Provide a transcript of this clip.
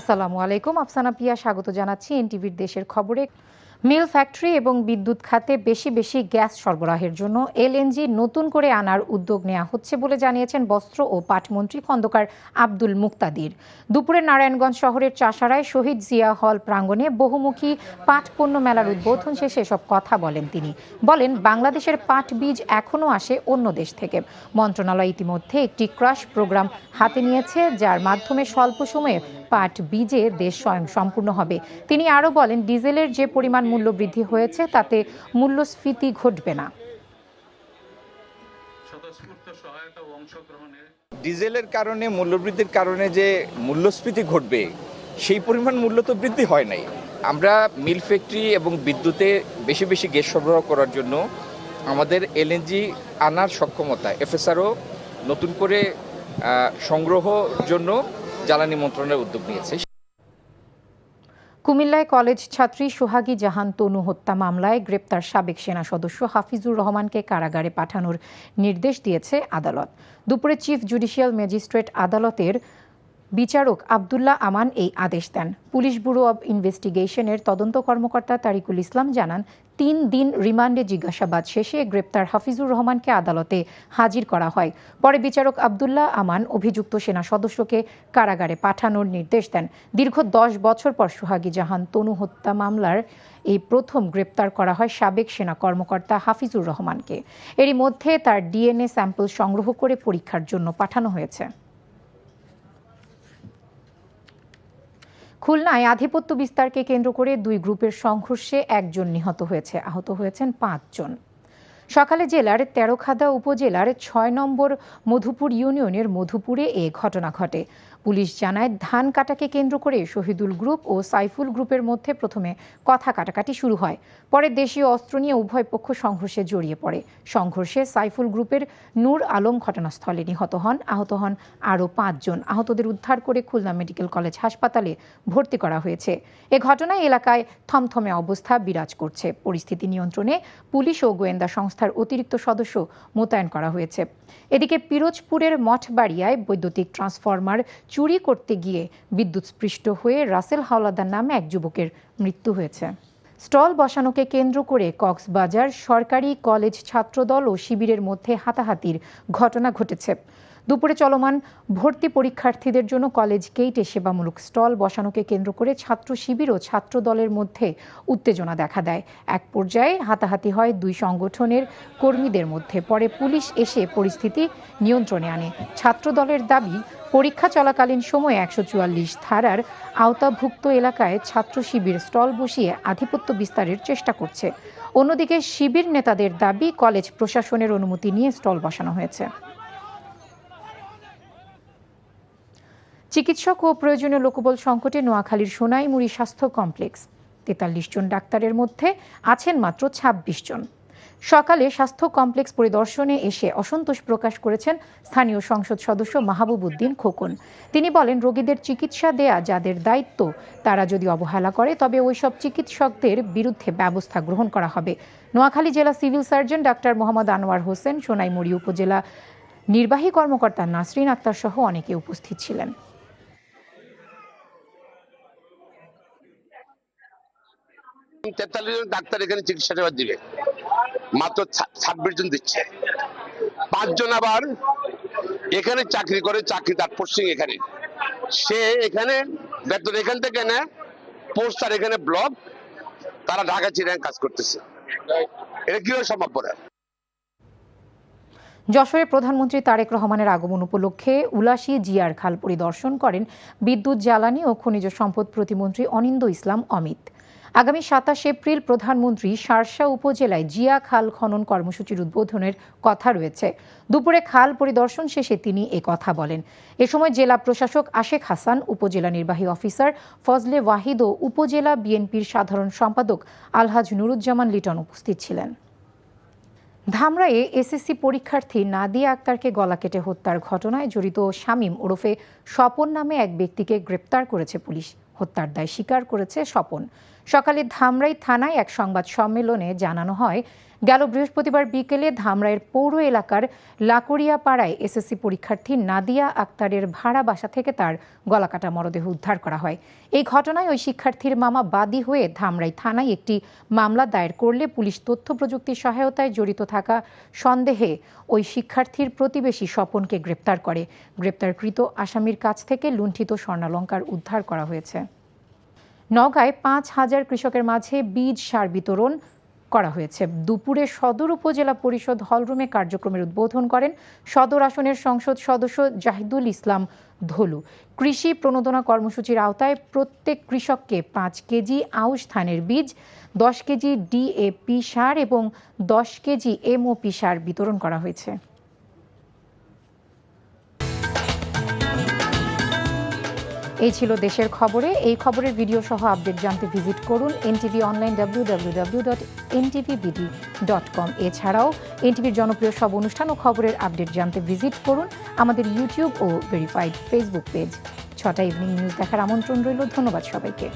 আসসালামু আলাইকুম, আফসানা পিয়া স্বাগত জানাচ্ছি এনটিভির দেশের খবরে। মিল ফ্যাক্টরি এবং বিদ্যুৎ খাতে বেশি বেশি গ্যাস সরবরাহের জন্য এলএনজি নতুন করে আনার উদ্যোগ নেওয়া হচ্ছে বলে জানিয়েছেন বস্ত্র ও পাটমন্ত্রী খন্দকার আব্দুল মুক্তাদির। দুপুরে নারায়ণগঞ্জ শহরের চাষারায় শহীদ জিয়া হল প্রাঙ্গণে বহুমুখী পাট পণ্য মেলার উদ্বোধন শেষে এসব কথা বলেন তিনি। বলেন, বাংলাদেশের পাট বীজ এখনও আসে অন্য দেশ থেকে। মন্ত্রণালয় ইতিমধ্যে একটি ক্রাশ প্রোগ্রাম হাতে নিয়েছে, যার মাধ্যমে স্বল্প সময়ে পাট বীজে দেশ স্বয়ং সম্পূর্ণ হবে। তিনি আরও বলেন, ডিজেলের যে পরিমাণ মূল্য বৃদ্ধি হয়েছে তাতে মূল্যস্ফীতি ঘটবে না। ডিজেলের কারণে মূল্যবৃদ্ধির কারণে যে মূল্যস্ফীতি ঘটবে সেই পরিমাণ মূল্য তো বৃদ্ধি হয় নাই। আমরা মিল ফ্যাক্টরি এবং বিদ্যুতে বেশি বেশি গ্যাস সরবরাহ করার জন্য আমাদের এলএনজি আনার সক্ষমতা এফএসআরও নতুন করে সংগ্রহ জন্য জ্বালানি মন্ত্রণালয় উদ্যোগ নিয়েছে। কুমিল্লায় কলেজ ছাত্রী সোহাগী জাহান তনু হত্যা মামলায় গ্রেপ্তার সাবেক সেনা সদস্য হাফিজুর রহমানকে কারাগারে পাঠানোর নির্দেশ দিয়েছে আদালত। দুপুরে চিফ জুডিশিয়াল ম্যাজিস্ট্রেট আদালতের বিচারক আবদুল্লাহ আমান এই আদেশ দেন। পুলিশ ব্যুরো অব ইনভেস্টিগেশনের তদন্ত কর্মকর্তা তারিকুল ইসলাম জানান, 3 দিন রিমান্ডে জিজ্ঞাসাবাদ শেষে গ্রেপ্তার হাফিজুর রহমানকে আদালতে হাজির করা হয়। পরে বিচারক আবদুল্লাহ আমান অভিযুক্ত সেনা সদস্যকে কারাগারে পাঠানোর নির্দেশ দেন। দীর্ঘ 10 বছর পর সোহাগী জাহান তনু হত্যা মামলার এই প্রথম গ্রেপ্তার করা হয় সাবেক সেনা কর্মকর্তা হাফিজুর রহমানকে। এরই মধ্যে তার ডিএনএ স্যাম্পল সংগ্রহ করে পরীক্ষার জন্য পাঠানো হয়েছে। খুলনায় আধিপত্য বিস্তারকে কেন্দ্র করে 2 গ্রুপের সংঘর্ষে 1 জন নিহত হয়েছে, আহত হয়েছেন 5 জন। সকালে জেলার তেরোখাদা উপজেলার 6 নম্বর মধুপুর ইউনিয়নের মধুপুরে এ ঘটনা ঘটে। পুলিশ জানায়, ধান কাটাকে কেন্দ্র করে শহীদুল গ্রুপ ও সাইফুল গ্রুপের মধ্যে প্রথমে কথা কাটাকাটি শুরু হয়। পরে দেশীয় অস্ত্র নিয়ে উভয় পক্ষ সংঘর্ষে জড়িয়ে পড়ে। সংঘর্ষে সাইফুল গ্রুপের নূর আলম ঘটনাস্থলে নিহত হন। আহত হন আরও 5 জন। আহতদের উদ্ধার করে খুলনা মেডিকেল কলেজ হাসপাতালে ভর্তি করা হয়েছে। এ ঘটনায় এলাকায় থমথমে অবস্থা বিরাজ করছে। পরিস্থিতি নিয়ন্ত্রণে পুলিশ ও গোয়েন্দা সংস্থার অতিরিক্ত সদস্য মোতায়েন করা হয়েছে। এদিকে পিরোজপুরের মঠবাড়িয়ায় বৈদ্যুতিক ট্রান্সফরমার চুরি করতে গিয়ে বিদ্যুৎস্পৃষ্ট হয়ে রাসেল হাওলাদার নামে এক যুবকের মৃত্যু হয়েছে। স্টল বসানোকে কেন্দ্র করে কক্সবাজার সরকারি কলেজ ছাত্রদল ও শিবিরের মধ্যে হাতাহাতির ঘটনা ঘটেছে। দুপুরে চলমান ভর্তি পরীক্ষার্থীদের জন্য কলেজ গেইটে সেবামূলক স্টল বসানোকে কেন্দ্র করে ছাত্র শিবির ও ছাত্র দলের মধ্যে উত্তেজনা দেখা দেয়। এক পর্যায়ে হাতাহাতি হয় 2 সংগঠনের কর্মীদের মধ্যে। পরে পুলিশ এসে পরিস্থিতি নিয়ন্ত্রণে আনে। ছাত্র দলের দাবি, পরীক্ষা চলাকালীন সময়ে 144 ধারার আওতাভুক্ত এলাকায় ছাত্র শিবির স্টল বসিয়ে আধিপত্য বিস্তারের চেষ্টা করছে। অন্যদিকে শিবির নেতাদের দাবি, কলেজ প্রশাসনের অনুমতি নিয়ে স্টল বসানো হয়েছে। চিকিৎসক ও প্রয়োজনীয় লোকবল সংকটে নোয়াখালীর সোনাইমুড়ি স্বাস্থ্য কমপ্লেক্স। 43 জন ডাক্তারের মধ্যে আছেন মাত্র 26 জন। সকালে স্বাস্থ্য কমপ্লেক্স পরিদর্শনে এসে অসন্তোষ প্রকাশ করেছেন স্থানীয় সংসদ সদস্য মাহবুব উদ্দিন খোকন। তিনি বলেন, রোগীদের চিকিৎসা দেয়া যাদের দায়িত্ব, তারা যদি অবহেলা করে তবে ওইসব চিকিৎসকদের বিরুদ্ধে ব্যবস্থা গ্রহণ করা হবে। নোয়াখালী জেলা civil surgeon doctor Mohammad Anwar Hossain, Sonaimuri উপজেলা নির্বাহী কর্মকর্তা নাসরিন আক্তার সহ অনেকে উপস্থিত ছিলেন। 43 জন ডাক্তার এখানে চিকিৎসা সেবা দিবে, মাত্র 26 জন দিচ্ছে। 5 জন আবার এখানে চাকরি করে, চাকরি তার পোস্টিং এখানে, সে এখানে বেতন এখান থেকে নেয়, পোস্ট তার এখানে ব্লক, তারা ঢাকা চিরাং কাজ করতেছে। এটা কিভাবে সম্ভব? যশোরে প্রধানমন্ত্রী তারেক রহমানের আগমন উপলক্ষে উলাশী জিয়ার খাল পরিদর্শন করেন বিদ্যুৎ, জ্বালানি ও খনিজ সম্পদ প্রতিমন্ত্রী অনিন্দ্য ইসলাম অমিত। আগামী 27 এপ্রিল প্রধানমন্ত্রী শার্শা উপজেলায় জিয়া খাল খনন কর্মসূচির উদ্বোধনের কথা রয়েছে। দুপুরে খাল পরিদর্শন শেষে তিনি এ কথা বলেন। এ সময় জেলা প্রশাসক আশেক হাসান, উপজেলা নির্বাহী অফিসার ফজলে ওয়াহিদ ও উপজেলা বিএনপির সাধারণ সম্পাদক আলহাজ নুরুজ্জামান লিটন উপস্থিত ছিলেন। ধামরাইয়ে এসএসসি পরীক্ষার্থী নাদিয়া আক্তারকে গলা কেটে হত্যার ঘটনায় জড়িত শামীম ওরফে স্বপন নামে এক ব্যক্তিকে গ্রেপ্তার করেছে পুলিশ। হত্যার দায় স্বীকার করেছে স্বপন। সকালে ধামরাই থানায় এক সংবাদ সম্মেলনে জানানো হয়, গেল বৃহস্পতিবার বিকেলে ধামরাইয়ের পৌর এলাকার লাকড়িয়া পাড়ায় এসএসসি পরীক্ষার্থী নাদিয়া আক্তারের ভাড়া বাসা থেকে তার গলাকাটা মরদেহ উদ্ধার করা হয়। এই ঘটনায় ওই শিক্ষার্থীর মামা বাদী হয়ে ধামরাই থানায় একটি মামলা দায়ের করলে পুলিশ তথ্য প্রযুক্তির সহায়তায় জড়িত থাকা সন্দেহে ওই শিক্ষার্থীর প্রতিবেশী স্বপনকে গ্রেপ্তার করে। গ্রেপ্তারকৃত আসামির কাছ থেকে লুণ্ঠিত স্বর্ণালংকার উদ্ধার করা হয়েছে। নওগাঁয় 5,000 কৃষকের মাঝে বীজ সার বিতরণ করা হয়েছে। দুপুরে সদর উপজেলা পরিষদ হলরুমে কার্যক্রমের উদ্বোধন করেন সদর আসনের সংসদ সদস্য জাহিদুল ইসলাম ধলু। কৃষি প্রণোদনা কর্মসূচির আওতায় প্রত্যেক কৃষককে 5 কেজি আউশ ধানের বীজ, 10 কেজি ডিএপি সার এবং 10 কেজি এমওপি সার বিতরণ করা হয়েছে। এই ছিল দেশের খবরে। এই খবরের ভিডিও সহ আপডেট জানতে ভিজিট করুন এনটিভি অনলাইন www.ntvbd.com। এছাড়াও এনটিভির জনপ্রিয় সব অনুষ্ঠান ও খবরের আপডেট জানতে ভিজিট করুন আমাদের ইউটিউব ও ভেরিফাইড ফেসবুক পেজ। 6টা ইভিনিং নিউজ দেখার আমন্ত্রণ রইল। ধন্যবাদ সবাইকে।